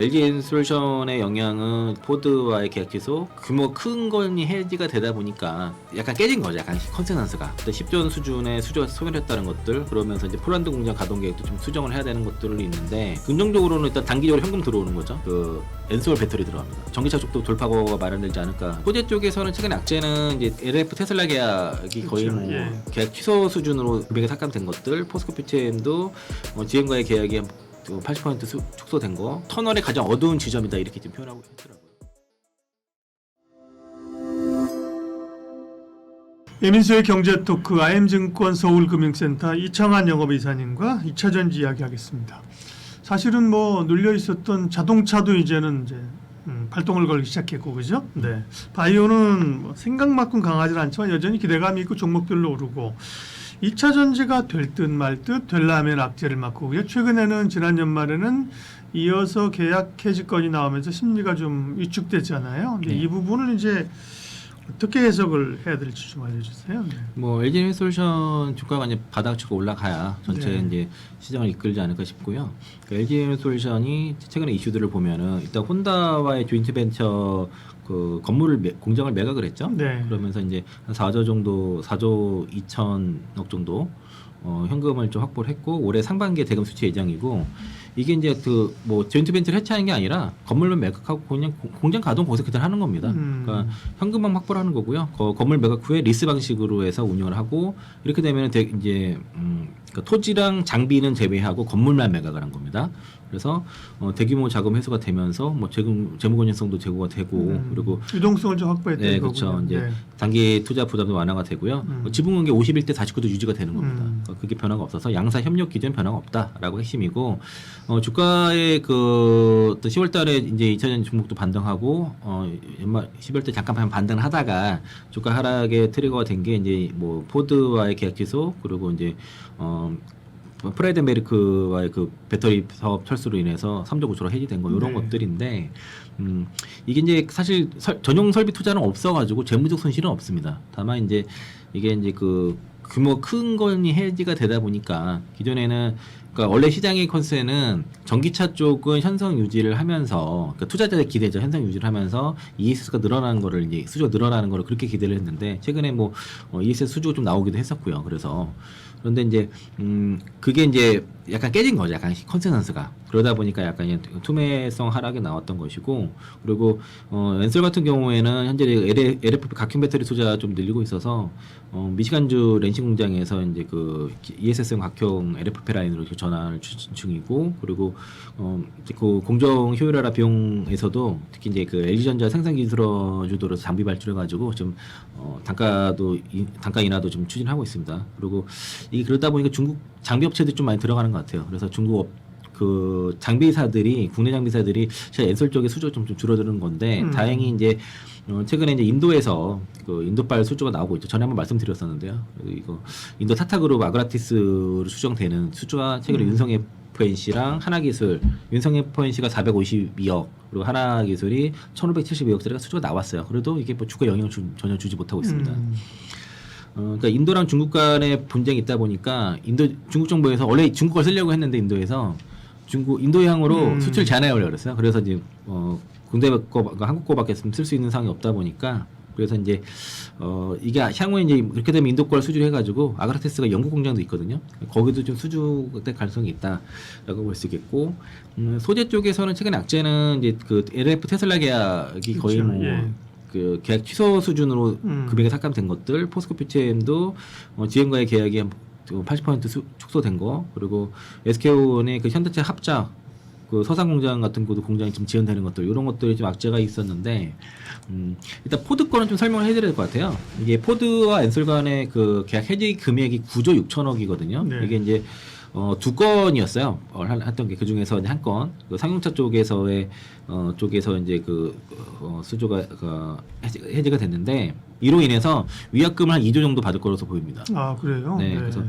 LG엔솔루션의 영향은 포드와의 계약 취소, 규모 큰 건이 해지가 되다 보니까 약간 깨진 거죠. 약간 컨센서스가. 10조 수준의 수주가 소멸했다는 것들, 그러면서 이제 폴란드 공장 가동 계획도 좀 수정을 해야 되는 것들이 있는데, 긍정적으로는 일단 단기적으로 현금 들어오는 거죠. 그 엔솔 배터리 들어갑니다. 전기차 쪽도 돌파구가 마련되지 않을까. 소재 쪽에서는 최근 악재는 이제 LF 테슬라 계약이 거의 그렇죠. 예. 계약 취소 수준으로 금액이 삭감된 것들, 포스코 PCM도 GM과의 계약이 80% 축소된 거, 터널의 가장 어두운 지점이다 이렇게 좀 표현하고 있더라고요. 예민수의 경제토크 IM증권 서울금융센터 이창환 영업이사님과 2차전지 이야기하겠습니다. 사실은 뭐 눌려 있었던 자동차도 이제는 이제 발동을 걸기 시작했고, 그죠? 네. 바이오는 뭐 생각만큼 강하지 않지만 여전히 기대감이 있고 종목들로 오르고, 2차 전지가 될 듯 말 듯 되려면 악재를 맞고, 최근에는 지난 연말에는 이어서 계약 해지건이 나오면서 심리가 좀 위축됐잖아요. 근데 네. 이 부분을 이제 어떻게 해석을 해야 될지 좀 알려주세요. 네. 뭐 LG엔솔루션 주가가 이제 바닥치고 올라가야 전체 네. 이제 시장을 이끌지 않을까 싶고요. LG엔솔루션이 최근에 이슈들을 보면은 일단 혼다와의 조인트 벤처 그 공장을 매각을 했죠. 네. 그러면서 이제 한 4조 정도, 4조 2천억 정도 현금을 좀 확보를 했고, 올해 상반기에 대금 수취 예정이고, 이게 이제 그 뭐 조인트 벤처를 해체하는 게 아니라 건물만 매각하고 그냥 공장 가동 거기서 그대로 하는 겁니다. 그러니까 현금만 확보를 하는 거고요. 건물 매각 후에 리스 방식으로 해서 운영을 하고, 이렇게 되면 이제 그러니까 토지랑 장비는 제외하고 건물만 매각을 한 겁니다. 그래서 대규모 자금 회수가 되면서 뭐 재무 건전성도 제고가 되고, 그리고 유동성을 좀 확보했다는 네, 거군요. 그렇죠. 이제 네. 단기 투자 부담도 완화가 되고요. 지분 관계 51대 49도 유지가 되는 겁니다. 그러니까 그게 변화가 없어서 양사 협력 기준 변화가 없다라고 핵심이고, 주가의 그 10월달에 이제 2차전 종목도 반등하고, 연말 12월달 잠깐 반등을 하다가 주가 하락의 트리거가 된 게 이제 뭐 포드와의 계약 취소, 그리고 이제 프라이덴베르크와의 그 배터리 사업 철수로 인해서 3조 9천억 해지된 거, 이런 네. 것들인데, 이게 이제 사실 전용 설비 투자는 없어가지고 재무적 손실은 없습니다. 다만 이제 이게 이제 그 규모 큰 건이 해지가 되다 보니까, 기존에는 그러니까 원래 시장의 컨셉은 전기차 쪽은 현상 유지를 하면서, 그러니까 투자자의 기대죠. 현상 유지를 하면서 ESS가 늘어나는 거를, 이제 수주가 늘어나는 거를 그렇게 기대를 했는데, 최근에 뭐 ESS 수주가 좀 나오기도 했었고요. 그런데 이제 그게 이제 약간 깨진 거죠. 약간 컨센서스가. 그러다 보니까 약간 투매성 하락이 나왔던 것이고, 그리고 엔솔 같은 경우에는 현재 LFP 각형 배터리 투자 좀 늘리고 있어서 미시간주 렌싱 공장에서 이제 그 ESS형 각형 LFP 라인으로 전환을 추진 중이고, 그리고 그 공정 효율화라 비용에서도 특히 이제 그 LG전자 생산 기술 주도로 장비 발주해가지고 좀 단가 인하도 좀 추진하고 있습니다. 그리고 이게 그러다 보니까 중국 장비 업체들이 좀 많이 들어가는 것 같아요. 그래서 중국 그 장비사들이, 국내 장비사들이 엔솔 쪽에 수주가 좀 줄어드는 건데, 다행히 이제 최근에 이제 인도에서 그 인도발 수주가 나오고 있죠. 전에 한번 말씀드렸었는데요. 이거 인도 타타그룹 아그라티스로 수정되는 수주가 최근에 윤성 FNC랑 하나기술, 윤성 FNC가 452억, 그리고 하나기술이 1,572억짜리가 수주가 나왔어요. 그래도 이게 뭐 주가 영향을 전혀 주지 못하고 있습니다. 그러니까 인도랑 중국 간의 분쟁이 있다 보니까 중국 정부에서 원래 중국 걸 쓰려고 했는데, 인도향으로 수출 제한해 오려고 그랬어요. 그래서 이제 국내 거, 한국 거밖에 쓸 수 있는 상황이 없다 보니까, 그래서 이제 이게 향후에 이제 이렇게 되면 인도 걸 수주를 해가지고, 아그라테스가 영국 공장도 있거든요. 거기도 좀 수주될 가능성이 있다라고 볼 수 있겠고, 소재 쪽에서는 최근 악재는 이제 그 LF 테슬라 계약이 그렇죠. 거의 뭐 예. 그 계약 취소 수준으로 금액이 삭감된 것들, 포스코 PCM도 GM과의 계약이 80% 축소된 거, 그리고 SK온의 그 현대차 합작 그 서산 공장 같은 것도 공장이 좀 지연되는 것들, 이런 것들이 좀 악재가 있었는데, 일단 포드 거는 좀 설명을 해드려야 될 것 같아요. 이게 포드와 엔솔 간의 그 계약 해지 금액이 9조 6천억이거든요. 네. 이게 이제 두 건이었어요. 했던 게, 그 중에서 한 건, 그 상용차 쪽에서 이제 수주가 해지가 됐는데, 이로 인해서 위약금을 한 2조 정도 받을 거라서 보입니다. 아, 그래요? 네, 그래서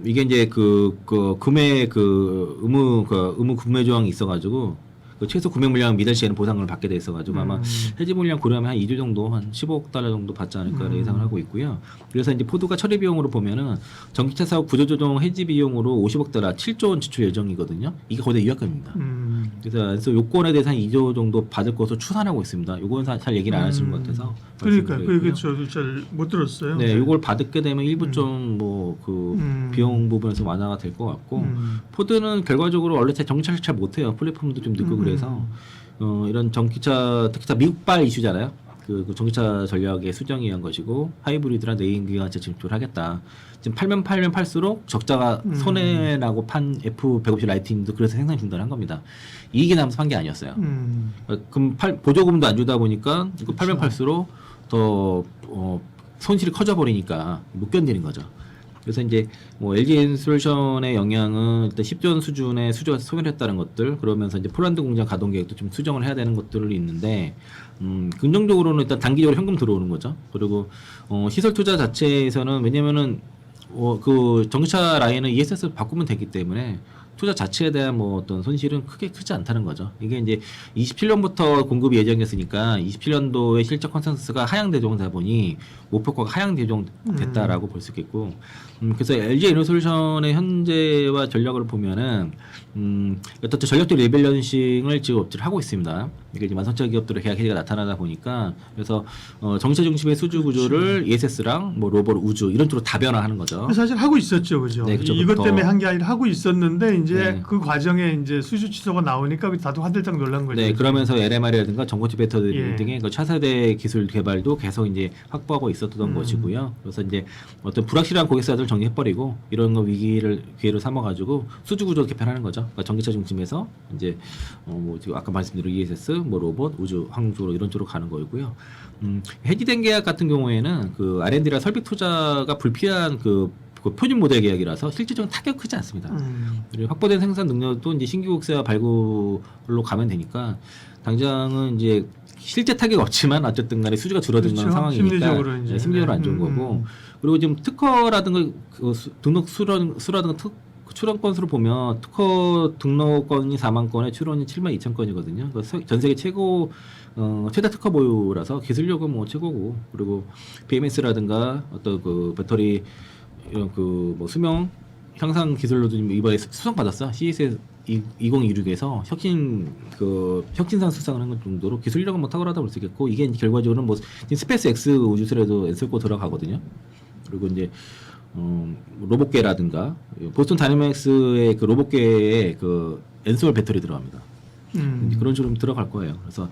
이게 이제 구매 의무 구매 조항이 있어가지고, 그 최소 구매 물량 미달 시에는 보상을 받게 돼 있어가지고, 아마 해지 물량 고려하면 한 2조 정도, 한 15억 달러 정도 받지 않을까 예상을 하고 있고요. 그래서 이제 포드가 처리 비용으로 보면은 전기차 사업 구조조정 해지 비용으로 50억 달러, 7조 원 지출 예정이거든요. 이게 거의 다 위약금입니다. 그래서 요건에 대해서 한 2조 정도 받을 것으로 추산하고 있습니다. 요건 잘 얘기를 안 하시는 것 같아서. 그러니까 그게 말씀드리고요. 저도 잘 못 들었어요. 네, 요걸 받게 되면 일부 좀 뭐 그 비용 부분에서 완화가 될 것 같고 포드는 결과적으로 원래 정차를 잘 못해요. 플랫폼도 좀 늦고 그래서 이런 전기차 특히 다 미국발 이슈잖아요. 그 전기차 전략의 수정에 의한 것이고 하이브리드랑 내연기관차 진출을 하겠다. 지금 팔면 팔수록 적자가 손해나고 판 F150 라이팅도 그래서 생산 중단한 겁니다. 이익이 나면서 판 게 아니었어요. 그럼 보조금도 안 주다 보니까 이거 팔면 팔수록 더 손실이 커져 버리니까 못 견디는 거죠. 그래서 이제 뭐 LG엔솔루션의 영향은 일단 10조 원 수준의 수주가 소멸했다는 것들, 그러면서 이제 폴란드 공장 가동 계획도 좀 수정을 해야 되는 것들이 있는데 긍정적으로는 일단 단기적으로 현금 들어오는 거죠. 그리고 시설 투자 자체에서는 왜냐면은 그 전기차 라인은 ESS 바꾸면 되기 때문에 투자 자체에 대한 뭐 어떤 손실은 크게 크지 않다는 거죠. 이게 이제 27년부터 공급이 예정됐으니까 27년도에 실적 컨센서스가 하향 대종되다 보니 목표가가 하향 대종됐다라고 볼 수 있겠고, 그래서 LG 에너솔루션의 현재와 전략을 보면은 어떤 전략적 리밸런싱을 지금 업체를 하고 있습니다. 이게 이제 완성차 기업들의 계약 해지가 나타나다 보니까 그래서 전기차 중심의 수주 구조를 ESS랑 뭐 로봇 우주 이런 쪽으로 다변화하는 거죠. 사실 하고 있었죠, 그죠? 네, 그쵸. 이것 때문에 한 게 아니라 하고 있었는데 이제 네. 그 과정에 이제 수주 취소가 나오니까 다들 화들짝 놀란 거죠. 네, 그러면서 LMR이라든가 전고체 배터리 예. 등의 그 차세대 기술 개발도 계속 이제 확보하고 있었던 것이고요. 그래서 이제 어떤 불확실한 고객사들 정리해버리고 이런 거 기회로 삼아가지고 수주 구조 개편하는 거죠. 그러니까 전기차 중심에서 이제 뭐 지금 아까 말씀드린 ESS, 뭐 로봇, 우주, 항공주로 이런 쪽으로 가는 거고요. 해지된 계약 같은 경우에는 그 R&D라 설비 투자가 불필요한 그 표준 모델 계약이라서 실질적인 타격 크지 않습니다. 그리고 확보된 생산 능력도 이제 신규 국세와 발굴로 가면 되니까 당장은 이제 실제 타격 없지만 어쨌든 간에 수주가 줄어드는 그렇죠. 상황이니까 심리적으로 이제. 심리적으로 안 좋은 거고, 그리고 지금 특허라든가 등록 수라든가 출원 건수로 보면 특허 등록건이 4만 건에 출원이 7만 2천 건이거든요. 전 세계 최고 최다 특허 보유라서 기술력은 뭐 최고고, 그리고 BMS라든가 어떤 그 배터리 이런 그 뭐 수명 향상 기술로도 이번에 수상 받았어. CES 2026에서 혁신상 수상을 한 것 정도로 기술력은 뭐 탁월하다 볼 수 있겠고, 이게 이제 결과적으로는 뭐 스페이스 X 우주선에도 엔솔고 들어가거든요. 그리고 이제 로봇계라든가 보스턴 다이내믹스의 그 로봇계에 그 엔솔 배터리 들어갑니다. 그런 식으로 들어갈 거예요. 그래서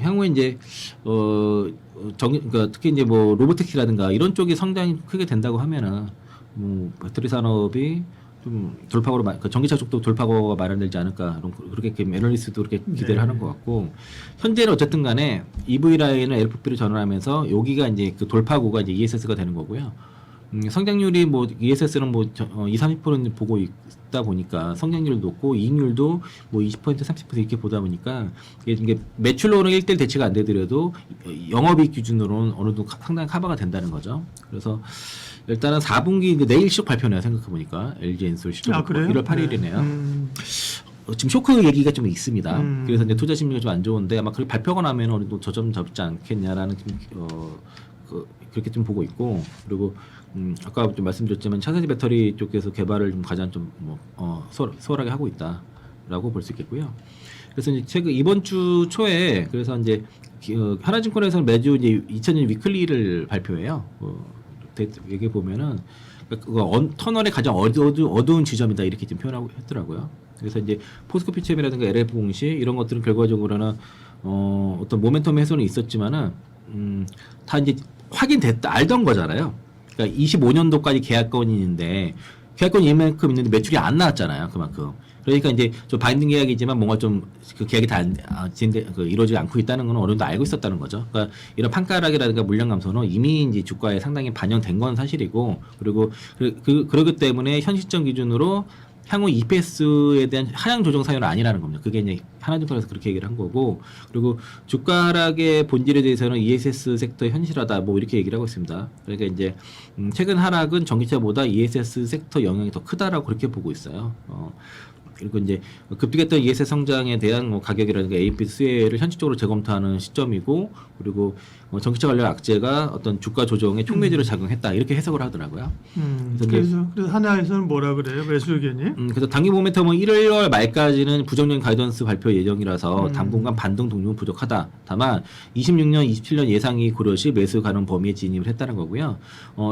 향후에 이제 그러니까 특히 이제 뭐 로보택시라든가 이런 쪽이 성장이 크게 된다고 하면은 뭐 배터리 산업이 좀 돌파구로 전기차 쪽도 돌파구가 마련되지 않을까, 그렇게 애널리스트도 그렇게 기대를 하는 것 같고, 현재는 어쨌든 간에 EV 라인을 LFP로 전환하면서 여기가 이제 그 돌파구가 이제 ESS가 되는 거고요. 성장률이 뭐 ESS는 뭐 20-30%는 보고 있다 보니까 성장률도 높고 이익률도 뭐 20% 30% 이렇게 보다 보니까 이게 매출로는 1대1 대치가 안 되더라도 영업이익 기준으로는 어느 정도 상당히 커버가 된다는 거죠. 그래서 일단은 4분기 이제 내일 시적 발표네요. 생각해 보니까 LG 엔솔 시적 1월 8일이네요. 지금 쇼크 얘기가 좀 있습니다. 그래서 이제 투자 심리가 좀 안 좋은데 아마 그 발표가 나면 어느 정도 저점 잡지 않겠냐라는 그렇게 좀 보고 있고, 그리고 아까 좀 말씀드렸지만 차세대 배터리 쪽에서 개발을 좀 가장 좀 수월하게 하고 있다라고 볼 수 있겠고요. 그래서 이제 이번 주 초에 그래서 이제 하나증권에서는 매주 이제 2000년 위클리를 발표해요. 여기 보면은 터널의 가장 어두운 지점이다 이렇게 좀 표현하고 했더라고요. 그래서 이제 포스코 PCM이라든가 LF 공시 이런 것들은 결과적으로는 어떤 모멘텀 해소는 있었지만은 다 이제 확인됐다 알던 거잖아요. 그러니까 25년도까지 계약건이 있는데 계약건이 이만큼 있는데 매출이 안 나왔잖아요. 그만큼. 그러니까 이제 좀 바인딩 계약이지만 뭔가 좀 그 계약이 다 이루어지지 않고 있다는 건 어느 정도 알고 있었다는 거죠. 그러니까 이런 판가락이라든가 물량 감소는 이미 이제 주가에 상당히 반영된 건 사실이고, 그리고 그러기 때문에 현 시점 기준으로 향후 EPS에 대한 하향 조정 사유는 아니라는 겁니다. 그게 이제 하나증권에서 그렇게 얘기를 한 거고, 그리고 주가 하락의 본질에 대해서는 ESS 섹터의 현실화다 뭐 이렇게 얘기를 하고 있습니다. 그러니까 이제 최근 하락은 전기차보다 ESS 섹터 영향이 더 크다라고 그렇게 보고 있어요. 그리고 이제 급격했던 ESS 성장에 대한 뭐 가격이라든가 AMP 수혜를 현실적으로 재검토하는 시점이고, 그리고 전기차 관련 악재가 어떤 주가 조정에 촉매제로 작용했다 이렇게 해석을 하더라고요. 그래서 하나에서는 뭐라 그래요? 매수 의견이? 그래서 단기 모멘텀은 1월 말까지는 부정적인 가이던스 발표 예정이라서 당분간 반등 동력은 부족하다. 다만 26년, 27년 예상이 고려시 매수 가능 범위에 진입을 했다는 거고요.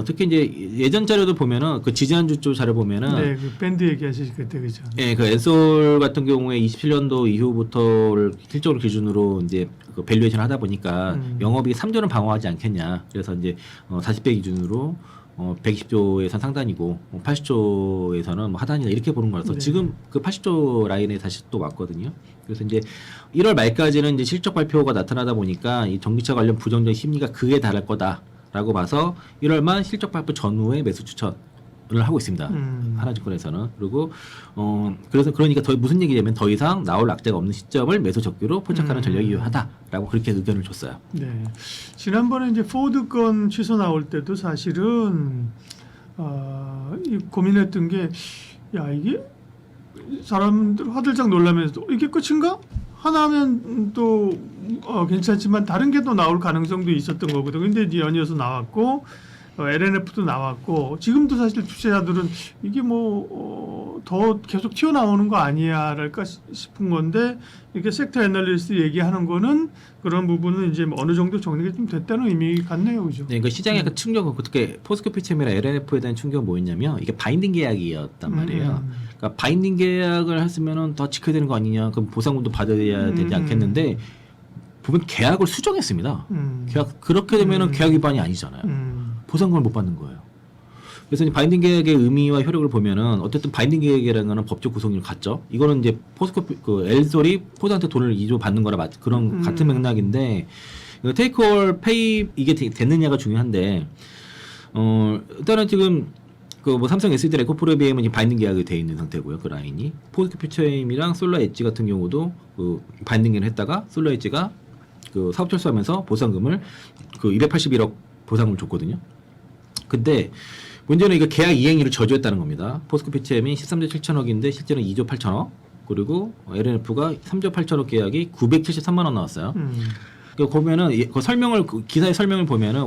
특히 이제 예전 자료도 보면은 그 지지난주 쪽 자료 보면은 네, 그 밴드 얘기하실 그때 그죠? 예, 그 엔솔 같은 경우에 27년도 이후부터를 실적을 기준으로 이제 그 밸류에이션 하다 보니까 영업이 3조는 방어하지 않겠냐. 그래서 이제 40배 기준으로 120조에선 상단이고 80조에서는 뭐 하단이다 이렇게 보는 거라서 네. 지금 그 80조 라인에 다시 또 왔거든요. 그래서 이제 1월 말까지는 이제 실적 발표가 나타나다 보니까 이 전기차 관련 부정적인 심리가 극에 달할 거다라고 봐서 1월만 실적 발표 전후에 매수 추천을 하고 있습니다. 하나증권에서는. 그리고 그래서 그러니까 무슨 얘기냐면 더 이상 나올 악재가 없는 시점을 매수 적기로 포착하는 전략이 유효하다라고 그렇게 의견을 줬어요. 네. 지난번에 이제 포드 건 취소 나올 때도 사실은 고민했던 게, 야, 이게 사람들 화들짝 놀라면서 이게 끝인가? 하나 하면 또 괜찮지만 다른 게 또 나올 가능성도 있었던 거거든. 근데 이제 연이어서 나왔고 LNF도 나왔고, 지금도 사실 투자자들은 이게 더 계속 튀어나오는 거 아니야랄까 싶은 건데, 이렇게 섹터 애널리스트 얘기하는 거는 그런 부분은 이제 어느 정도 정리가 좀 됐다는 의미 같네요, 그죠? 네, 그러니까 시장의 약간 충격은 어떻게 포스코 피체미랑 LNF에 대한 충격은 뭐였냐면 이게 바인딩 계약이었단 말이에요. 그러니까 바인딩 계약을 했으면은 더 지켜야 되는 거 아니냐, 그럼 보상금도 받아야 되지 않겠는데 보면 계약을 수정했습니다. 계약 그렇게 되면은 계약 위반이 아니잖아요. 보상금을 못 받는 거예요. 그래서 이제 바인딩 계약의 의미와 효력을 보면은 어쨌든 바인딩 계약이라는 거는 법적 구성력을 갖죠. 이거는 이제 포스코 그 엘솔이 포드한테 돈을 2조 받는 거라 그런 같은 맥락인데, 테이크올 페이 이게 됐느냐가 중요한데, 일단은 지금 그 뭐 삼성 SDI 에코프로비엠은 이 바인딩 계약이 돼 있는 상태고요. 그 라인이 포스코 퓨처엠이랑 솔라 엣지 같은 경우도 그 바인딩 계약을 했다가 솔라 엣지가 그 사업 철수하면서 보상금을 그 281억 보상금을 줬거든요. 근데 문제는 이거 계약 이행일을 저조했다는 겁니다. 포스코 피체엠이 13조 7천억인데 실제는 2조 8천억, 그리고 LNF가 3조 8천억 계약이 973만 원 나왔어요. 그 보면은 그 설명을 기사의 설명을 보면은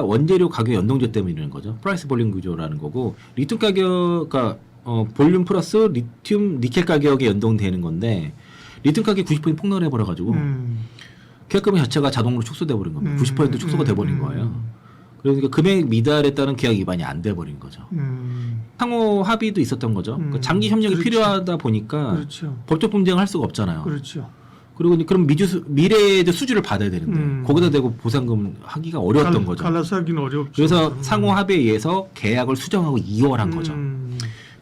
원재료 가격 연동제 때문에 이러는 거죠. 프라이스 볼륨 구조라는 거고, 리튬 가격, 그러니까 볼륨 플러스 리튬 니켈 가격에 연동되는 건데, 리튬 가격이 90% 폭락을 해버려가지고 계약금액 자체가 자동으로 축소돼 버린 겁니다. 90% 축소가 돼 버린 거예요. 그러니까 금액 미달에 따른 계약 위반이 안 돼 버린 거죠. 상호 합의도 있었던 거죠. 그러니까 장기 협력이 그렇죠. 필요하다 보니까 그렇죠. 법적 분쟁을 할 수가 없잖아요. 그렇죠. 그리고 이제 그럼 미래의 수주를 받아야 되는데 거기다 대고 보상금 하기가 어려웠던 거죠. 갈라서 하기는 어렵죠. 그래서 상호 합의에 의해서 계약을 수정하고 이월한 거죠.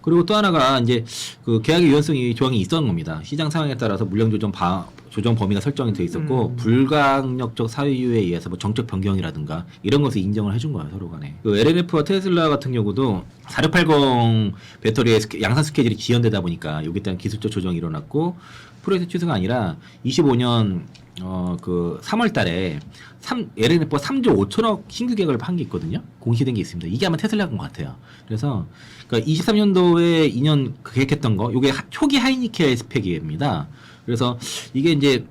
그리고 또 하나가 이제 그 계약의 유연성이 조항이 있었던 겁니다. 시장 상황에 따라서 물량 조정 범위가 설정이 돼 있었고, 불강력적 사유에 의해서 뭐 정책 변경이라든가 이런 것을 인정을 해준 거예요, 서로 간에. 그 LNF와 테슬라 같은 경우도 4680 배터리의 양산 스케줄이 지연되다 보니까 여기에 대한 기술적 조정이 일어났고, 프로젝트 취소가 아니라 25년 그 3월 달에 LNF가 3조 5천억 신규 계약을 한 게 있거든요. 공시된 게 있습니다. 이게 아마 테슬라인 것 같아요. 그래서 그러니까 23년도에 2년 계획했던 거, 이게 초기 하이니켈 스펙입니다. 그래서 이게 이제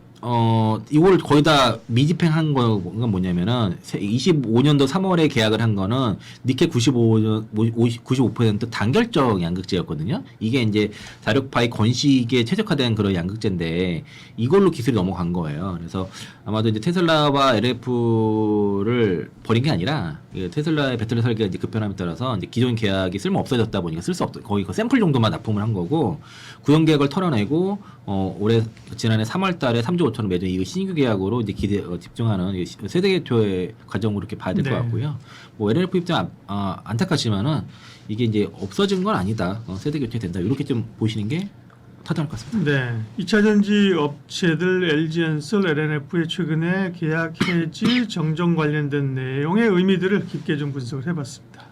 이걸 거의 다 미집행한 거가 뭐냐면은 25년도 3월에 계약을 한 거는 니켈 95% 단결적 양극재였거든요. 이게 이제 자력파의 건식에 최적화된 그런 양극재인데 이걸로 기술이 넘어간 거예요. 그래서 아마도 이제 테슬라와 LF를 버린 게 아니라 테슬라의 배터리 설계가 이제 급변함에 따라서 이제 기존 계약이 쓸모 없어졌다 보니까 쓸 수 없다. 거의 그 샘플 정도만 납품을 한 거고, 구형 계약을 털어내고 지난해 3월달에 3조 5천원 매전 이거 신규 계약으로 이제 집중하는 세대 개조의 과정으로 이렇게 봐야 될 것 같고요. 뭐 LNF 입장 안타깝지만은 이게 이제 없어진 건 아니다. 세대 교체 된다. 이렇게 좀 보시는 게 타당할 것 같습니다. 네, 2차전지 업체들 LG엔솔, LNF의 최근에 계약 해지 정정 관련된 내용의 의미들을 깊게 좀 분석을 해봤습니다.